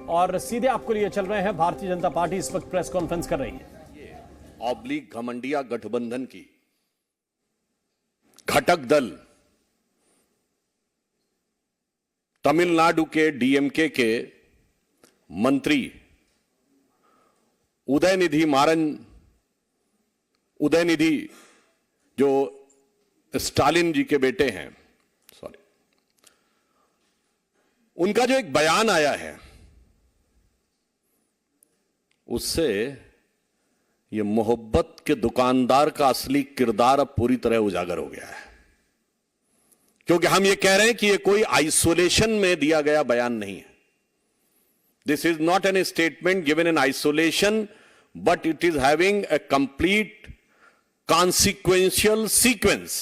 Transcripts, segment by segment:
और सीधे आपको लिए चल रहे हैं। भारतीय जनता पार्टी इस वक्त प्रेस कॉन्फ्रेंस कर रही है। ऑब्लिक घमंडिया गठबंधन की घटक दल तमिलनाडु के डीएमके के मंत्री उदयनिधि जो स्टालिन जी के बेटे हैं, उनका जो एक बयान आया है उससे ये मोहब्बत के दुकानदार का असली किरदार अब पूरी तरह उजागर हो गया है। क्योंकि हम ये कह रहे हैं कि ये कोई आइसोलेशन में दिया गया बयान नहीं है। This is not an statement given in isolation, but it is having a complete consequential sequence.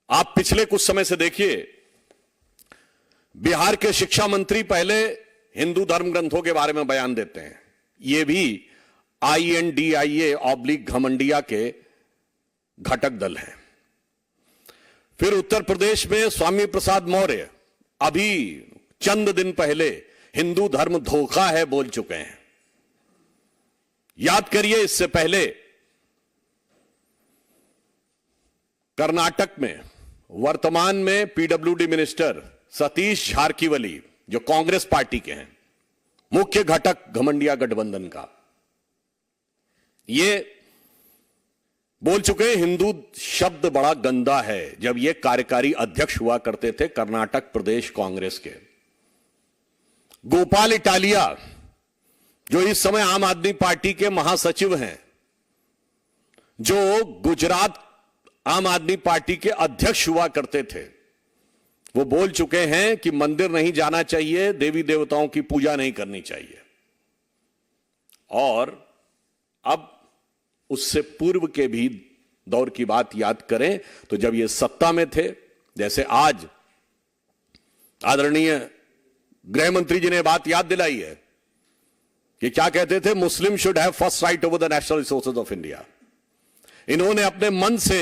आप पिछले कुछ समय से देखिए, बिहार के शिक्षा मंत्री पहले हिंदू धर्म ग्रंथों के बारे में बयान देते हैं, ये भी INDIA ऑब्लिक घमंडिया के घटक दल हैं। फिर उत्तर प्रदेश में स्वामी प्रसाद मौर्य अभी चंद दिन पहले हिंदू धर्म धोखा है बोल चुके हैं। याद करिए, इससे पहले कर्नाटक में वर्तमान में PWD मिनिस्टर सतीश झारकीवली, जो कांग्रेस पार्टी के हैं, मुख्य घटक घमंडिया गठबंधन का, ये बोल चुके हैं हिंदू शब्द बड़ा गंदा है, जब ये कार्यकारी अध्यक्ष हुआ करते थे कर्नाटक प्रदेश कांग्रेस के। गोपाल इटालिया, जो इस समय आम आदमी पार्टी के महासचिव हैं, जो गुजरात आम आदमी पार्टी के अध्यक्ष हुआ करते थे, वो बोल चुके हैं कि मंदिर नहीं जाना चाहिए, देवी देवताओं की पूजा नहीं करनी चाहिए। और अब उससे पूर्व के भी दौर की बात याद करें तो जब ये सत्ता में थे, जैसे आज आदरणीय गृह मंत्री जी ने बात याद दिलाई है कि क्या कहते थे, मुस्लिम should have first right over the national resources of India. इन्होंने अपने मन से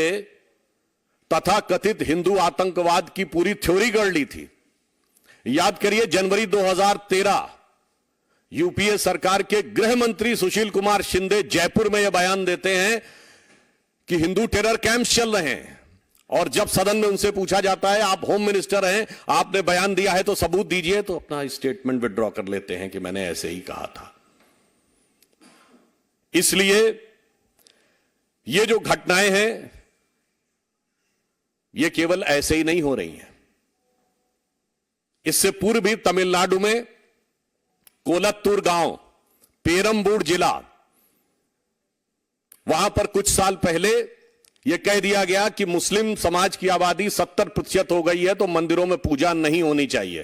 तथा कथित हिंदू आतंकवाद की पूरी थ्योरी गढ़ ली थी। याद करिए, जनवरी 2013 यूपीए सरकार के गृह मंत्री सुशील कुमार शिंदे जयपुर में यह बयान देते हैं कि हिंदू टेरर कैंप्स चल रहे हैं। और जब सदन में उनसे पूछा जाता है, आप होम मिनिस्टर हैं, आपने बयान दिया है तो सबूत दीजिए, तो अपना स्टेटमेंट विड्रॉ कर लेते हैं कि मैंने ऐसे ही कहा था। इसलिए ये जो घटनाएं हैं ये केवल ऐसे ही नहीं हो रही हैं। इससे पूर्व भी तमिलनाडु में कोलत्तूर गांव, पेरम्बूर जिला, वहां पर कुछ साल पहले यह कह दिया गया कि मुस्लिम समाज की आबादी 70% हो गई है तो मंदिरों में पूजा नहीं होनी चाहिए,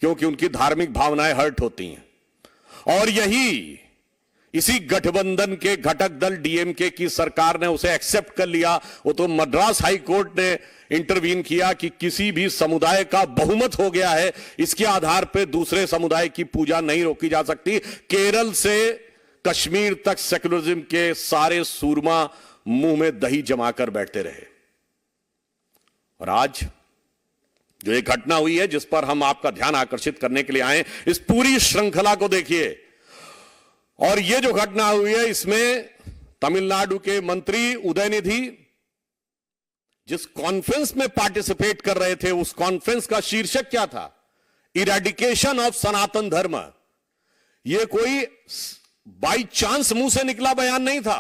क्योंकि उनकी धार्मिक भावनाएं हर्ट होती हैं। और इसी गठबंधन के घटक दल डीएमके की सरकार ने उसे एक्सेप्ट कर लिया। वो तो मद्रास हाई कोर्ट ने इंटरवीन किया कि किसी भी समुदाय का बहुमत हो गया है, इसके आधार पर दूसरे समुदाय की पूजा नहीं रोकी जा सकती। केरल से कश्मीर तक सेकुलरिज्म के सारे सूरमा मुंह में दही जमाकर बैठते रहे। और आज जो एक घटना हुई है जिस पर हम आपका ध्यान आकर्षित करने के लिए आए, इस पूरी श्रृंखला को देखिए। और यह जो घटना हुई है, इसमें तमिलनाडु के मंत्री उदयनिधि जिस कॉन्फ्रेंस में पार्टिसिपेट कर रहे थे, उस कॉन्फ्रेंस का शीर्षक क्या था? इरेडिकेशन ऑफ सनातन धर्म। यह कोई बाई चांस मुंह से निकला बयान नहीं था,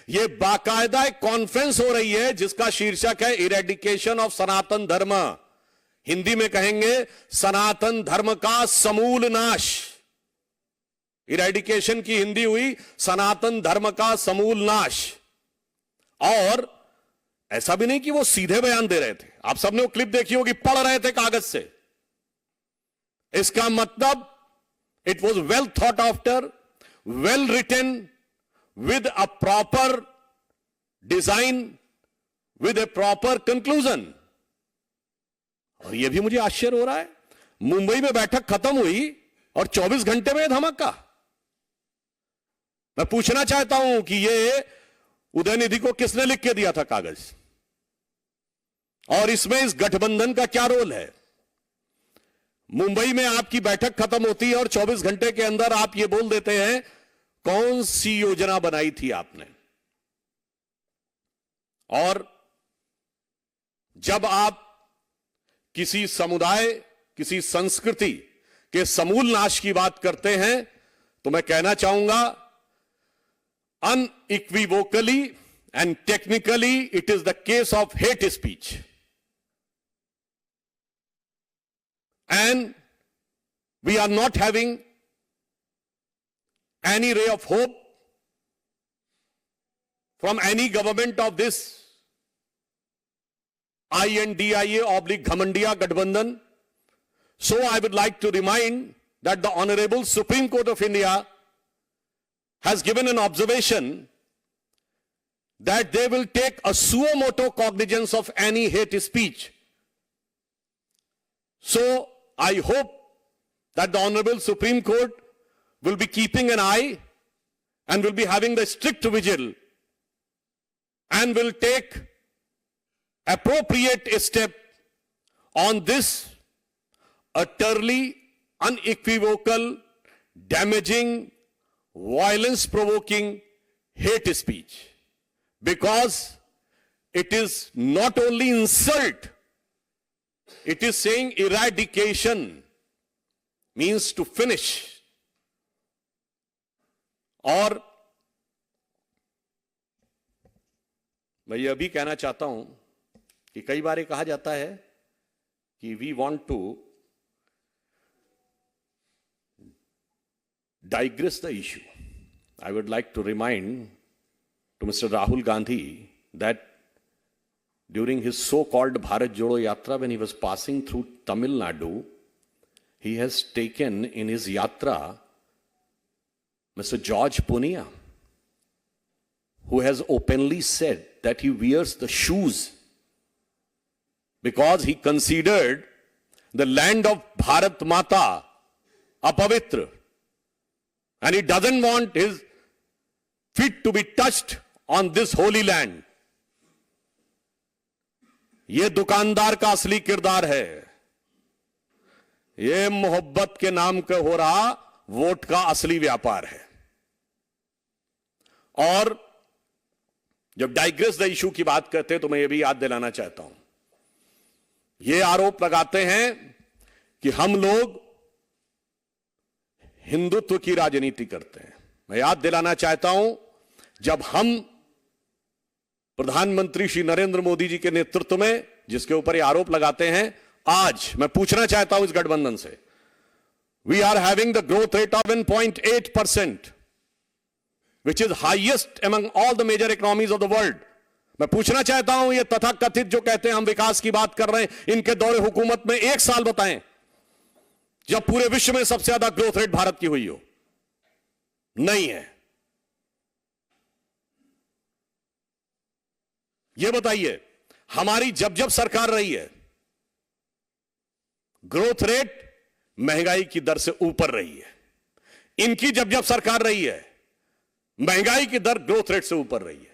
यह बाकायदा एक कॉन्फ्रेंस हो रही है जिसका शीर्षक है इरेडिकेशन ऑफ सनातन धर्म। हिंदी में कहेंगे सनातन धर्म का समूल नाश। इरेडिकेशन की हिंदी हुई सनातन धर्म का समूल नाश। और ऐसा भी नहीं कि वो सीधे बयान दे रहे थे, आप सबने वो क्लिप देखी होगी, पढ़ रहे थे कागज से। इसका मतलब it was well thought after, well written, with a proper design, with a proper conclusion. और यह भी मुझे आश्चर्य हो रहा है, मुंबई में बैठक खत्म हुई और 24 घंटे में धमाका। मैं पूछना चाहता हूं कि ये उदयनिधि को किसने लिख के दिया था कागज, और इसमें इस गठबंधन का क्या रोल है? मुंबई में आपकी बैठक खत्म होती है और 24 घंटे के अंदर आप ये बोल देते हैं कौन सी योजना बनाई थी आपने। और जब आप किसी समुदाय, किसी संस्कृति के समूल नाश की बात करते हैं तो मैं कहना चाहूंगा, unequivocally and technically it is the case of hate speech. And we are not having any ray of hope from any government of this INDIA/Ghamandiya Gathbandhan. So I would like to remind that the Honorable Supreme Court of India has given an observation that they will take a suo motu cognizance of any hate speech. So I hope that the Honorable Supreme Court will be keeping an eye and will be having the strict vigil and will take appropriate step on this utterly unequivocal, damaging, violence-provoking hate speech, because it is not only insult, it is saying eradication, means to finish. और मैं यह भी कहना चाहता हूं कि कई बार ये कहा जाता है कि we want to digress the issue. I would like to remind to Mr. Rahul Gandhi that during his so-called Bharat Jodo Yatra, when he was passing through Tamil Nadu, he has taken in his yatra Mr. George Punia, who has openly said that he wears the shoes because he considered the land of Bharat Mata apavitra, and he doesn't want his feet to be touched on this holy land. ये दुकानदार का असली किरदार है। ये मोहब्बत के नाम का हो रहा वोट का असली व्यापार है। और जब डाइग्रेस द इशू की बात करते हैं तो मैं ये भी याद दिलाना चाहता हूं, ये आरोप लगाते हैं कि हम लोग हिंदुत्व की राजनीति करते हैं। मैं याद दिलाना चाहता हूं, जब हम प्रधानमंत्री श्री नरेंद्र मोदी जी के नेतृत्व में जिसके ऊपर ये आरोप लगाते हैं, आज मैं पूछना चाहता हूं इस गठबंधन से, we are having the growth rate of 1.8%, which is highest among all the major economies of the world. मैं पूछना चाहता हूं, ये तथाकथित जो कहते हैं हम विकास की बात कर रहे हैं, इनके दौरे हुकूमत में एक साल बताएं जब पूरे विश्व में सबसे ज्यादा ग्रोथ रेट भारत की हुई हो। नहीं है। यह बताइए, हमारी जब जब सरकार रही है, ग्रोथ रेट महंगाई की दर से ऊपर रही है। इनकी जब जब सरकार रही है, महंगाई की दर ग्रोथ रेट से ऊपर रही है।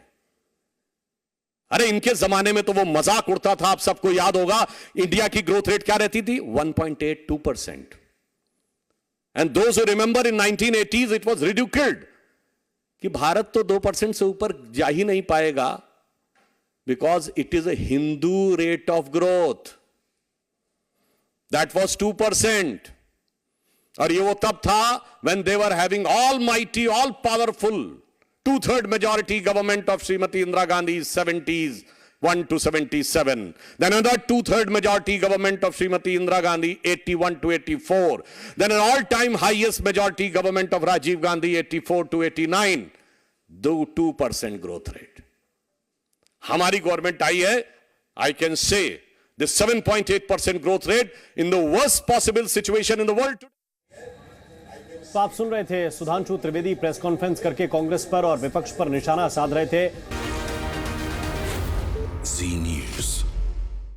अरे इनके जमाने में तो वो मजाक उड़ता था, आप सबको याद होगा, इंडिया की ग्रोथ रेट क्या रहती थी? 1.82%. And those who remember in 1980s it was reduced कि भारत तो 2% से ऊपर जा ही नहीं पाएगा, because it is a Hindu rate of growth. That was 2%। और ये वो तब था when they were having almighty, all powerful 2/3 majority government of Srimati Indira Gandhi's 70s 1 to 77. Then another 2/3 majority government of Srimati Indira Gandhi 81 to 84. Then an all-time highest majority government of Rajiv Gandhi 84 to 89. 2% growth rate. हमारी government आई है, I can say this 7.8% growth rate in the worst possible situation in the world today. तो आप सुन रहे थे Sudhanshu Trivedi press conference करके कांग्रेस पर और विपक्ष पर निशाना साध रहे थे।